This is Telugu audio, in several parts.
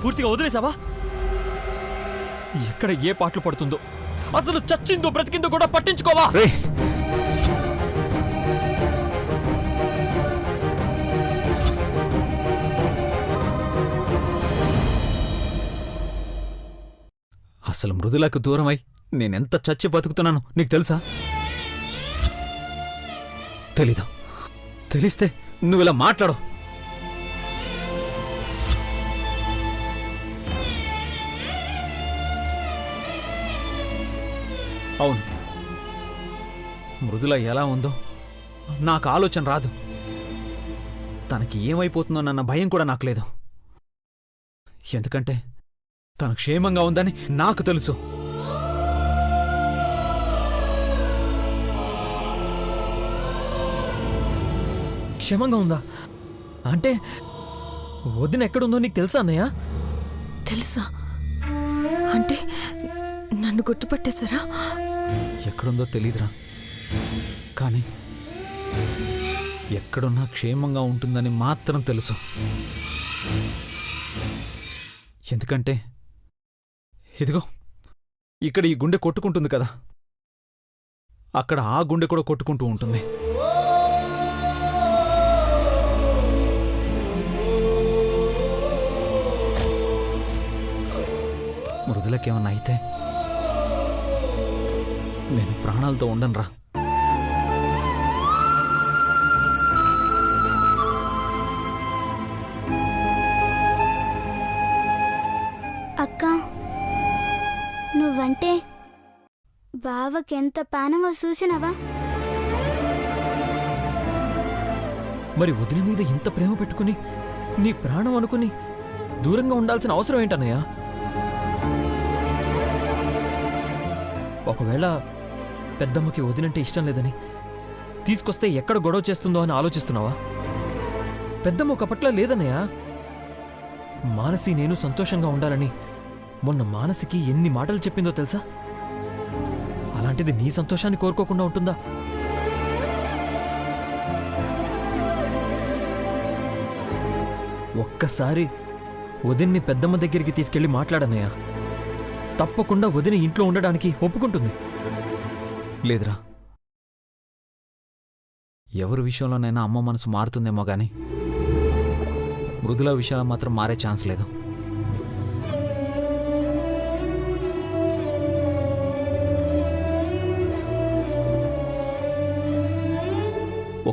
పూర్తిగా వదిలేసావా? ఎక్కడ ఏ పాటలు పడుతుందో, అసలు చచ్చిందో బ్రతికిందో కూడా పట్టించుకోవా? అసలు మృదులకు దూరమై నేనెంత చచ్చి బతుకుతున్నాను నీకు తెలుసా? తెలీదు. తెలిస్తే నువ్విలా మాట్లాడు. అవును, మృదుల ఎలా ఉందో నాకు ఆలోచన రాదు. తనకి ఏమైపోతుందోనన్న భయం కూడా నాకు లేదు. ఎందుకంటే తను క్షేమంగా ఉందని నాకు తెలుసు. క్షేమంగా ఉందా అంటే వదిన ఎక్కడుందో నీకు తెలుసా అన్నయ్య? తెలుసా అంటే నన్ను గుర్తుపట్టేశారా? ఎక్కడుందో తెలీదురా, కానీ ఎక్కడున్నా క్షేమంగా ఉంటుందని మాత్రం తెలుసు. ఎందుకంటే ఇదిగో ఇక్కడ ఈ గుండె కొట్టుకుంటుంది కదా, అక్కడ ఆ గుండె కూడా కొట్టుకుంటూ ఉంటుంది. మృదులకేమన్నా అయితే నేను ప్రాణాలతో ఉండనురా. అక్క, నువ్వంటే బావకెంత పానమో చూసినవా? మరి వదిన మీద ఇంత ప్రేమ పెట్టుకుని నీ ప్రాణం అనుకుని దూరంగా ఉండాల్సిన అవసరం ఏంటన్నయ్య? ఒకవేళ పెద్దమ్మకి వదినంటే ఇష్టం లేదని తీసుకొస్తే ఎక్కడ గొడవ చేస్తుందో అని ఆలోచిస్తున్నావా? పెద్దమ్మ ఒకప్పట్లా లేదన్నయ్య. మానసి నేను సంతోషంగా ఉండాలని మొన్న మానసికి ఎన్ని మాటలు చెప్పిందో తెలుసా? అలాంటిది నీ సంతోషాన్ని కోరుకోకుండా ఉంటుందా? ఒక్కసారి వదిన్ని పెద్దమ్మ దగ్గరికి తీసుకెళ్లి మాట్లాడన్నయ్యా. తప్పకుండా వదిన ఇంట్లో ఉండడానికి ఒప్పుకుంటుంది. లేదురా, ఎవరి విషయంలోనైనా అమ్మ మనసు మారుతుందేమో గాని మృదుల విషయంలో మాత్రం మారే ఛాన్స్ లేదు.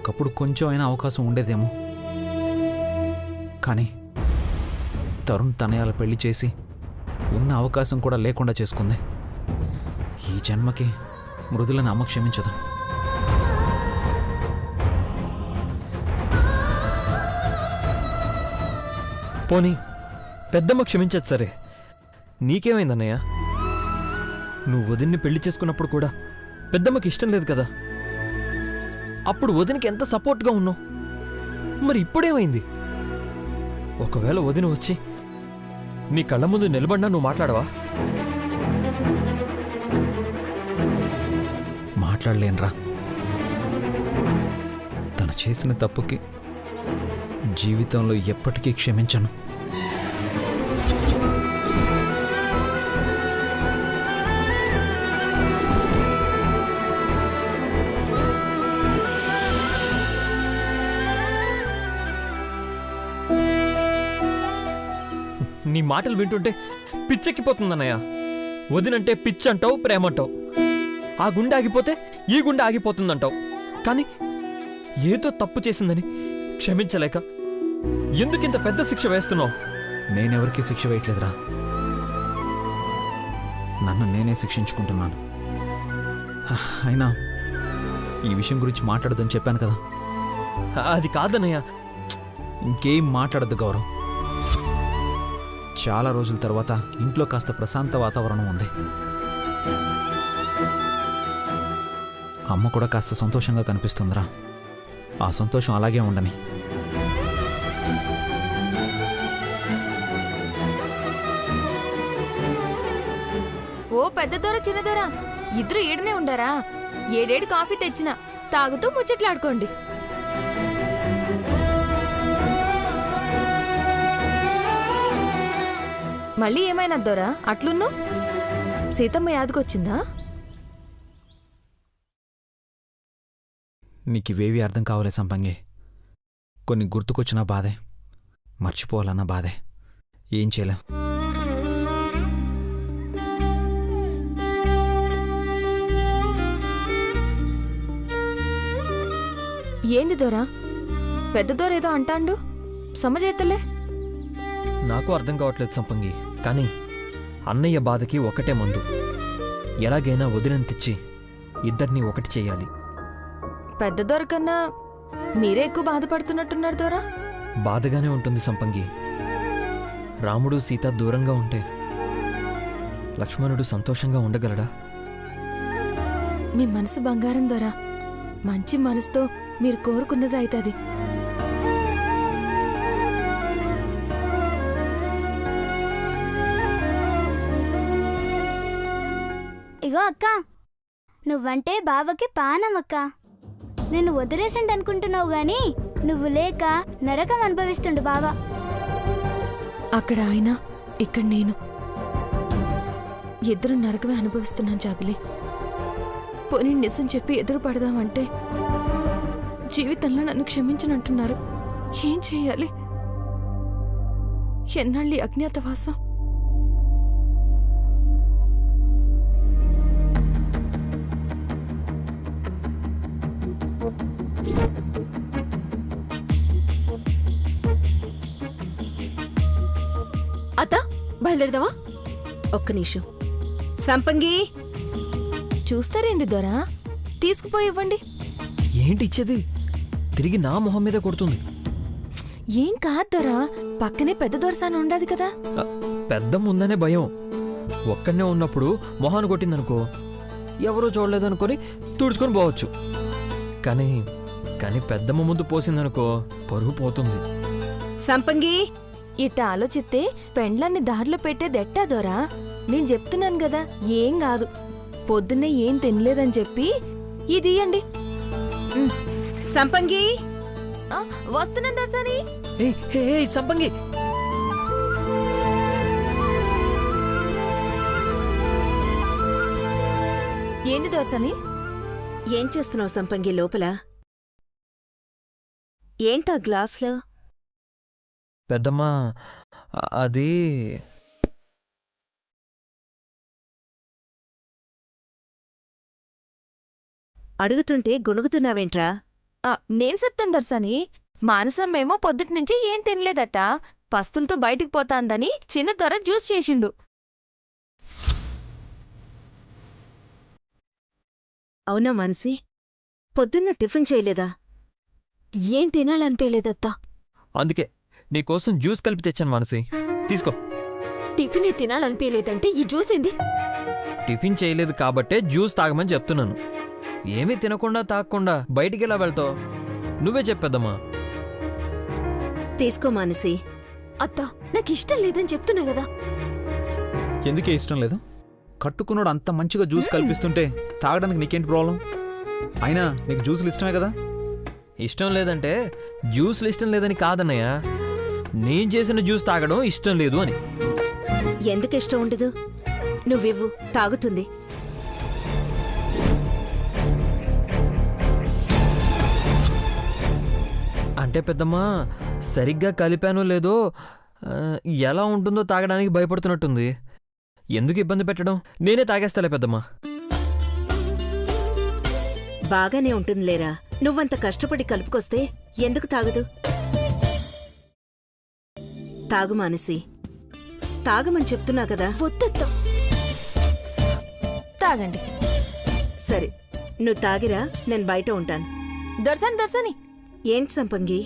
ఒకప్పుడు కొంచెం అయినా అవకాశం ఉండేదేమో, కానీ తరుణ్ తనయాల పెళ్లి చేసి ఉన్న అవకాశం కూడా లేకుండా చేసుకుంది. ఈ జన్మకి మృదులని అమ్మ క్షమించదు. పోనీ పెద్దమ్మ క్షమించదు సరే, నీకేమైందన్నయ్య? నువ్వు వదిన్ని పెళ్లి చేసుకున్నప్పుడు కూడా పెద్దమ్మకి ఇష్టం లేదు కదా. అప్పుడు వదినకి ఎంత సపోర్ట్గా ఉన్నావు. మరి ఇప్పుడేమైంది? ఒకవేళ వదిన వచ్చి నీ కళ్ళ ముందు నిలబడినా నువ్వు మాట్లాడవా? మాట్లాడలేనురా. తను చేసిన తప్పుకి జీవితంలో ఎప్పటికీ క్షమించను. నీ మాటలు వింటుంటే పిచ్చెక్కిపోతుందన్నయ్య. వదినంటే పిచ్చంటావు, ప్రేమంటావు. ఆ గుండె ఆగిపోతే ఈ గుండె ఆగిపోతుందంటావు. కానీ ఏదో తప్పు చేసిందని క్షమించలేక ఎందుకింత పెద్ద శిక్ష వేస్తున్నావు? నేనెవరికీ శిక్ష వేయట్లేదురా, నన్ను నేనే శిక్షించుకుంటున్నాను. అయినా ఈ విషయం గురించి మాట్లాడదని చెప్పాను కదా. అది కాదన్నయ్య. ఇంకేం మాట్లాడద్దు గౌరవ్. చాలా రోజుల తర్వాత ఇంట్లో కాస్త ప్రశాంత వాతావరణం ఉంది. అమ్మ కూడా కాస్త సంతోషంగా కనిపిస్తుందిరా. ఆ సంతోషం అలాగే ఉండని. ఓ పెద్ద దొర చిన్న దొర, ఇద్దరు ఈడనే ఉండారా? ఏడేడు కాఫీ తెచ్చినా తాగుతూ ముచ్చట్లాడుకోండి. మళ్ళీ ఏమైనా దొరా అట్లున్ను? సీతమ్మ యాదకొచ్చిందా? నీకు ఇవేవి అర్థం కావలే సంపంగి. కొన్ని గుర్తుకొచ్చిన బాధే, మర్చిపోవాలన్న బాధే. ఏం చేయలేం. ఏంది దొరా? పెద్ద దొర ఏదో అంటాండు, సమజైతలే. నాకు అర్థం కావట్లేదు సంపంగి. కానీ అన్నయ్య బాధకి ఒకటే మందు. ఎలాగైనా వదిలిని తెచ్చి ఇద్దరినీ ఒకటి చెయ్యాలి. పెద్ద దొర కన్నా మీరే ఎక్కువ బాధపడుతున్నట్టున్నారు దొరా. బాధగానే ఉంటుంది సంపంగి. రాముడు సీత దూరంగా ఉంటే లక్ష్మణుడు సంతోషంగా ఉండగలడా? మీ మనసు బంగారం దొరా. మంచి మనసుతో మీరు కోరుకున్నది అవుతుంది. ఇగో అక్క, నువ్వంటే బావకి పానం అక్క. నేను వదిలేసిండి అనుకుంటున్నావు గాని నువ్వు లేక నరకం అనుభవిస్తుండు బావ. అక్కడ ఆయన, ఇక్కడ నేను, ఇద్దరు నరకమే అనుభవిస్తున్నాం జాబిలి. పోనీ నిజం చెప్పి ఎదురు పడదామంటే జీవితంలో నన్ను క్షమించనంటున్నారు. ఏం చెయ్యాలి? ఎన్నాళ్ళి అజ్ఞాతవాసం? అత్త, బయలుదేరదామా? ఒక్క నిమిషం. సంపంగి, చూస్తారేంది దొరా? తీసుకుపోయి ఇవ్వండి. ఏంటి ఇచ్చేది? తిరిగి నా మొహం మీద కొడుతుంది. ఏం కాదు దొరా, పక్కనే పెద్ద దొరసాని ఉండదు కదా. పెద్ద ముందనే భయం. ఒక్కడనే ఉన్నప్పుడు మొహాన్ని కొట్టిందనుకో, ఎవరూ చూడలేదనుకొని తుడుచుకొని పోవచ్చు. కానీ కానీ పెద్దమ్మ ముందు పోసిందనుకో పరుగు పోతుంది. సంపంగి, ఇట్ట ఆలోచిస్తే పెండ్లాన్ని దారిలో పెట్టేది ఎట్టా దొరా? నేను చెప్తున్నాను కదా, ఏం కాదు. పొద్దున్నే ఏం తినలేదని చెప్పి ఇది ఇయ్యండి. సంపంగి, వస్తున్నాను దర్శని. సంపంగి, ఏంది దర్శని? ఏం చేస్తున్నావు సంపంగి లోపల? ఏంటా గ్లాస్లో? పెద్దమ్మ, అది అడుగుతుంటే గొణుగుతున్నావేంట్రా? నేను చెప్తాను దర్శని. మానసమ్మేమో పొద్దుటి నుంచి ఏం తినలేదట. పస్తులతో బయటికి పోతాందని చిన్న దొర జ్యూస్ చేసిండు. అవునా మనసి? పొద్దున్న టిఫిన్ చేయలేదా? ఏం తినాలనిపించలేదత్తా. అందుకే నీకోసం జ్యూస్ కలిపి తెచ్చాను మనసి, తీసుకో. టిఫిన్ తినాలనిపించలేదంటే ఈ జ్యూస్ ఏంది? టిఫిన్ చేయలేదు కాబట్టే జ్యూస్ తాగమని చెప్తున్నాను. ఏమీ తినకుండా తాగకుండా బయటికి ఎలా వెళ్తావు? నువ్వే చెప్పేద్దమ్మా. తీసుకో మానసి. అత్తా, నాకు ఇష్టం లేదని చెప్తున్నా కదా. ఎందుకే ఇష్టం లేదు? కట్టుకున్నాడు అంత మంచిగా జ్యూస్ కల్పిస్తుంటే తాగడానికి నీకేంటి ప్రాబ్లం? అయినా నీకు జ్యూసులు ఇష్టమే కదా. ఇష్టం లేదంటే జ్యూస్లు ఇష్టం లేదని కాదన్నయ్య, నేను చేసిన జ్యూస్ తాగడం ఇష్టం లేదు అని. ఎందుకు ఇష్టం ఉండదు? నువ్వివ్వు, తాగుతుంది. అంటే పెద్దమ్మా, సరిగ్గా కలిపానో లేదో ఎలా ఉంటుందో తాగడానికి భయపడుతున్నట్టుంది. ఎందుకు ఇబ్బంది పెట్టడం? నేనే తాగేస్తాలే పెద్దమ్మా. బాగానే ఉంటుందిలేరా. నువ్వంత కష్టపడి కలుపుకొస్తే ఎందుకు తాగదు? తాగు మానసి, తాగమని చెప్తున్నా కదా. వద్దత్తా, తాగండి. సరే, నువ్వు తాగిరా, నేను బయట ఉంటాను. దర్శని ఏంటి సంపంగి?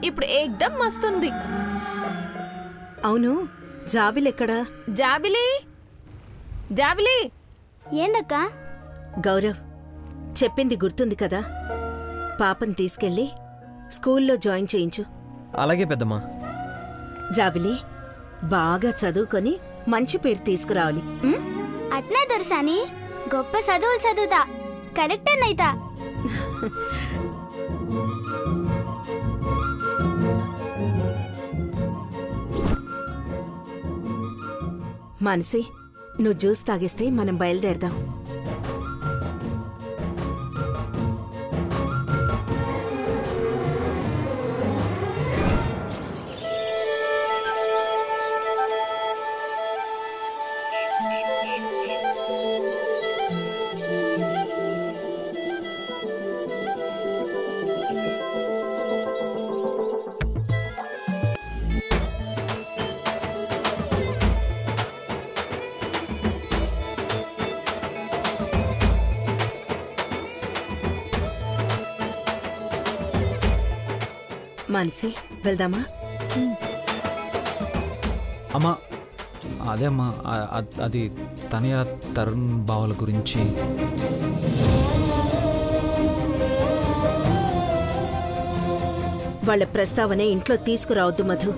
ఇప్పుడు ఏకదం మస్తుంది. అవును, జాబిలెక్కడా? జాబిలి, జాబిలి. ఏందక్క? గౌరవ్, చెప్పింది గుర్తుంది కదా? పాపని తీసుకెళ్ళి స్కూల్లో జాయిన్ చేయించు. అలాగే పెద్దమ్మా. జాబిలి, బాగా చదువుకొని మంచి పేరు తీసుకురావాలి. అట్నే దొరసాని, గొప్ప చదువులు చదువుతా, కలెక్టర్ నైతా. మానసి, నువ్వు జ్యూస్ తాగేస్తే మనం బయలుదేరదాం. మానసి, వెళ్దామా? అమ్మా, అదే అమ్మా, అది తనయ తరుణ్ బావల గురించి. వాళ్ళ ప్రస్తావనే ఇంట్లో తీసుకురావద్దు మధు.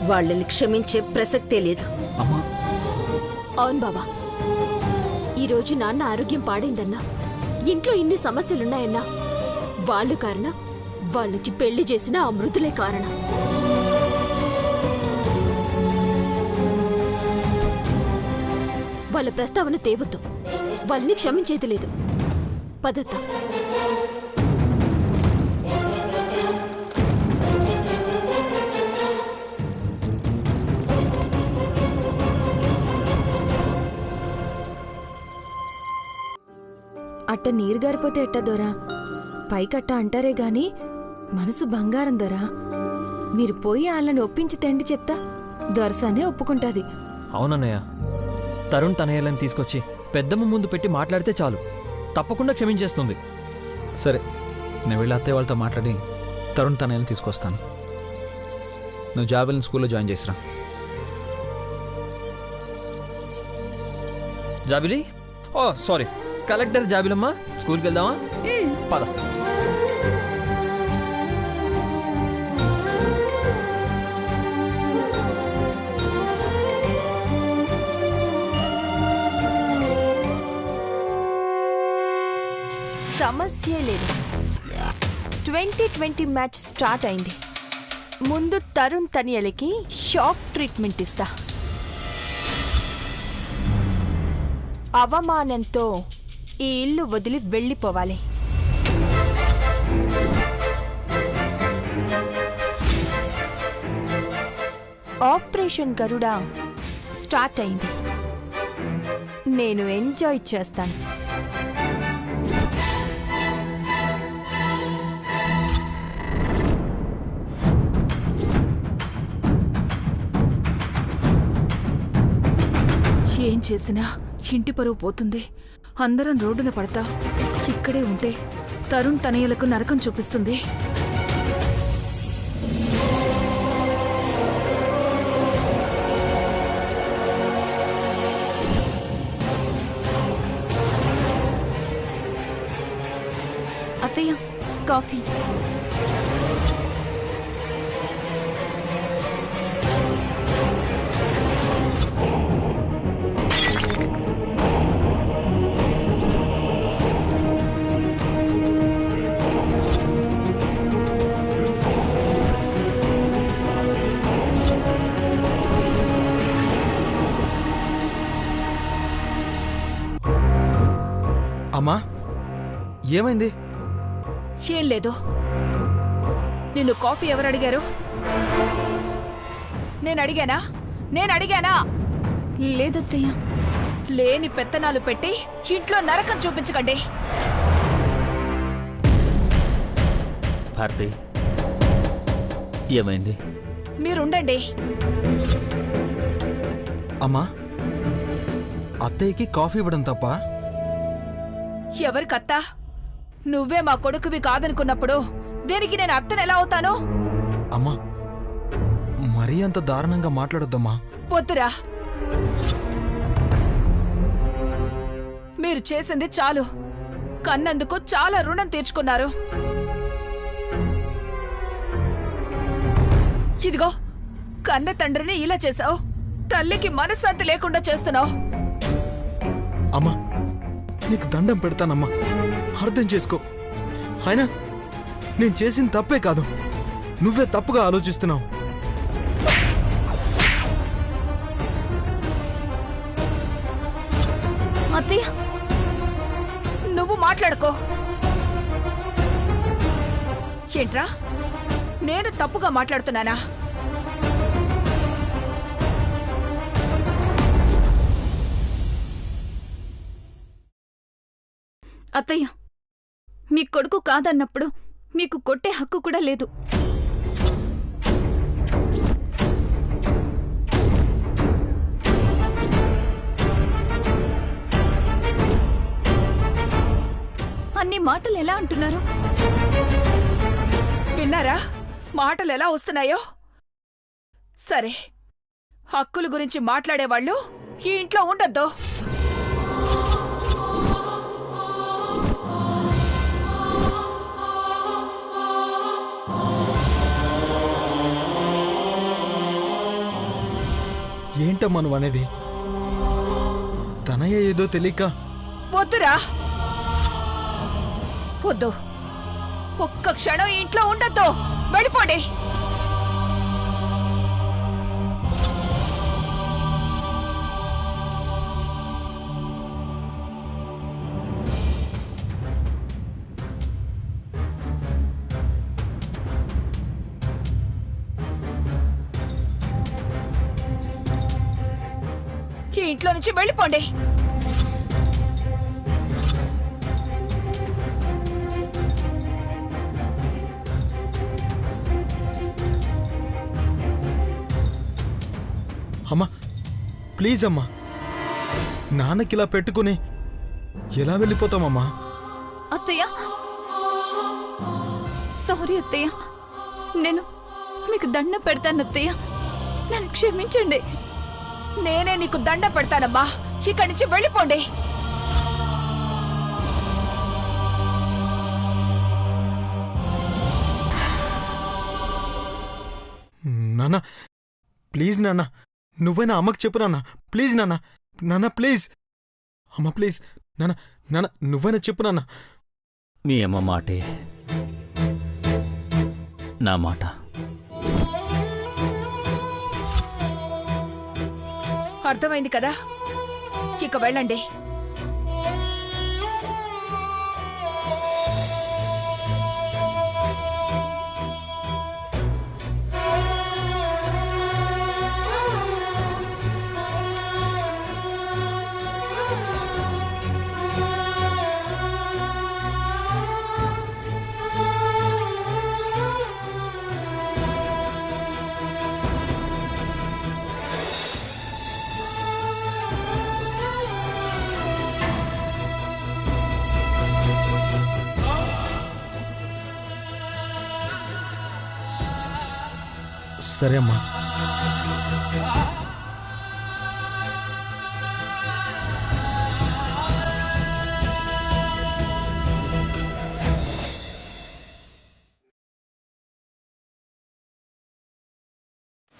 వాళ్ళని క్షమించే ప్రసక్తే లేదు. అమ్మా, అవును బావా, ఈరోజు నాన్న ఆరోగ్యం పాడైందన్నా, ఇంట్లో ఇన్ని సమస్యలున్నాయన్నా, వాళ్ళు కారణం, వాళ్ళకి పెళ్లి చేసిన ఆ మృతులే కారణం. వాళ్ళ ప్రస్తావన తేవద్దు, వాళ్ళని క్షమించేది లేదు. పదత్త. అట్ట నీరు గారిపోతే ఎట్ట దొరా, పైకట్ట అంటారే గాని మనసు బంగారం దొరా. మీరు పోయి వాళ్ళని ఒప్పించి తెండి చెప్తా, దొరసానే ఒప్పుకుంటాది. అవునన్నయ్య, తరుణ్ తనయ్యలను తీసుకొచ్చి పెద్దమ్మ ముందు పెట్టి మాట్లాడితే చాలు, తప్పకుండా క్షమించేస్తుంది. సరే, నేను వెళ్ళి అత్తయ్య వాళ్ళతో మాట్లాడి తరుణ్ తనయని తీసుకొస్తాను. నువ్వు జాబిల్ని స్కూల్లో జాయిన్ చేసిరా. జాబిలి, ఓ సారీ, కలెక్టర్ జాబిలమ్మ, స్కూల్కి వెళ్దామా? పద. సమస్య లేదు. 2020 మ్యాచ్ స్టార్ట్ అయింది. ముందు తరుణ్ తనియలకి షాక్ ట్రీట్మెంట్ ఇస్తా. అవమానంతో ఈ ఇల్లు వదిలి వెళ్ళిపోవాలి. ఆపరేషన్ గరుడ స్టార్ట్ అయింది. నేను ఎంజాయ్ చేస్తాను. ఏం చేసినా ఇంటి పరువు పోతుంది. అందరం రోడ్డున పడతా. ఇక్కడే ఉంటే తరుణ్ తనయులకు నరకం చూపిస్తుంది. అత్తయ్య, కాఫీ. అమ్మా, ఏమైంది? ఏం లేదు. నిన్ను కాఫీ ఎవరు అడిగారు? నేను అడిగానా? లేదత్తయ్య. లేని పెత్తనాలు పెట్టి ఇంట్లో నరకం చూపించకండి. భారతి, ఏమైంది? మీరుండండి. అమ్మా, అత్తయ్యకి కాఫీ ఇవ్వడం తప్ప? ఎవరికత్తా? నువ్వే మా కొడుకువి కాదనుకున్నప్పుడు దేనికి నేను అత్తను ఎలా అవుతాను? అమ్మా, మరీ అంత దారుణంగా మాట్లాడొద్దమ్మా. పొద్దురా, మీరు చేసింది చాలు. కన్నందుకు చాలా రుణం తీర్చుకున్నారు. ఇదిగో కన్న తండ్రిని ఇలా చేశావు. తల్లికి మనశ్శాంతి లేకుండా చేస్తున్నావు. అమ్మా నీకు దండం పెడతానమ్మా, అర్థం చేసుకో. అయినా నేను చేసిన తప్పే కాదు, నువ్వే తప్పుగా ఆలోచిస్తున్నావు. అత్తయ్య, నువ్వు మాట్లాడుకో. ఏంట్రా, నేను తప్పుగా మాట్లాడుతున్నానా? అత్తయ్య, మీ కొడుకు కాదన్నప్పుడు మీకు కొట్టే హక్కు కూడా లేదు. అన్ని మాటలు ఎలా అంటున్నారు? విన్నారా మాటలు ఎలా వస్తున్నాయో? సరే, హక్కుల గురించి మాట్లాడేవాళ్ళు ఈ ఇంట్లో ఉండొద్దు. ఏంటమ్మా నువ్వు అనేది? తనయ్య ఏదో తెలియక. వద్దురా, వద్దు. ఒక్క క్షణం ఈ ఇంట్లో ఉండొద్దు. వెళ్ళిపోండి. ఈ ఇంట్లో నుంచి వెళ్ళిపోండి. అమ్మా ప్లీజ్ అమ్మా, నాన్నకిలా పెట్టుకుని ఎలా వెళ్ళిపోతామమ్మా? అత్తయ్య, సారీ అత్తయ్య. నేను మీకు దండం పెడతాను అత్తయ్య. నన్ను క్షమించండి. నేనే నీకు దండ పెడతానమ్మా. ఇక్కడి నుంచి వెళ్ళిపోండి. నాన్న ప్లీజ్, నాన్న నువ్వైనా అమ్మకి చెప్పు నాన్న. ప్లీజ్ నాన్న, నాన్న ప్లీజ్. అమ్మ ప్లీజ్, నాన్న నాన్న నువ్వైనా చెప్పు నాన్న. మీ అమ్మ మాటే నా మాట. అర్థమైంది కదా? ఇక వెళ్ళండి. సరే అమ్మా.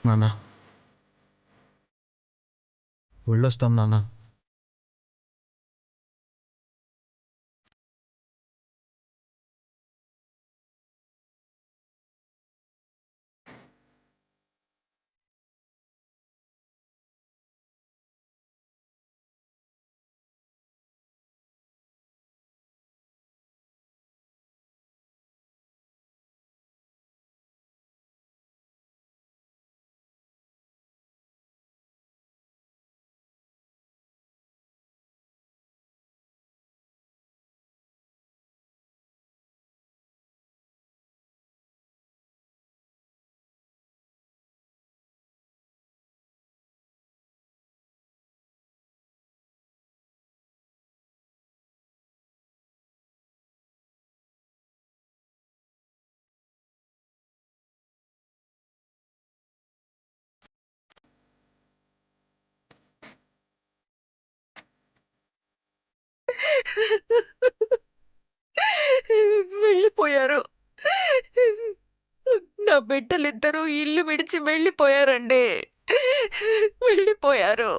నాన్న వెళ్ళొస్తాం నాన్న. నా బిడ్డలిద్దరూ ఇల్లు విడిచి వెళ్ళిపోయారండి. వెళ్ళిపోయారు.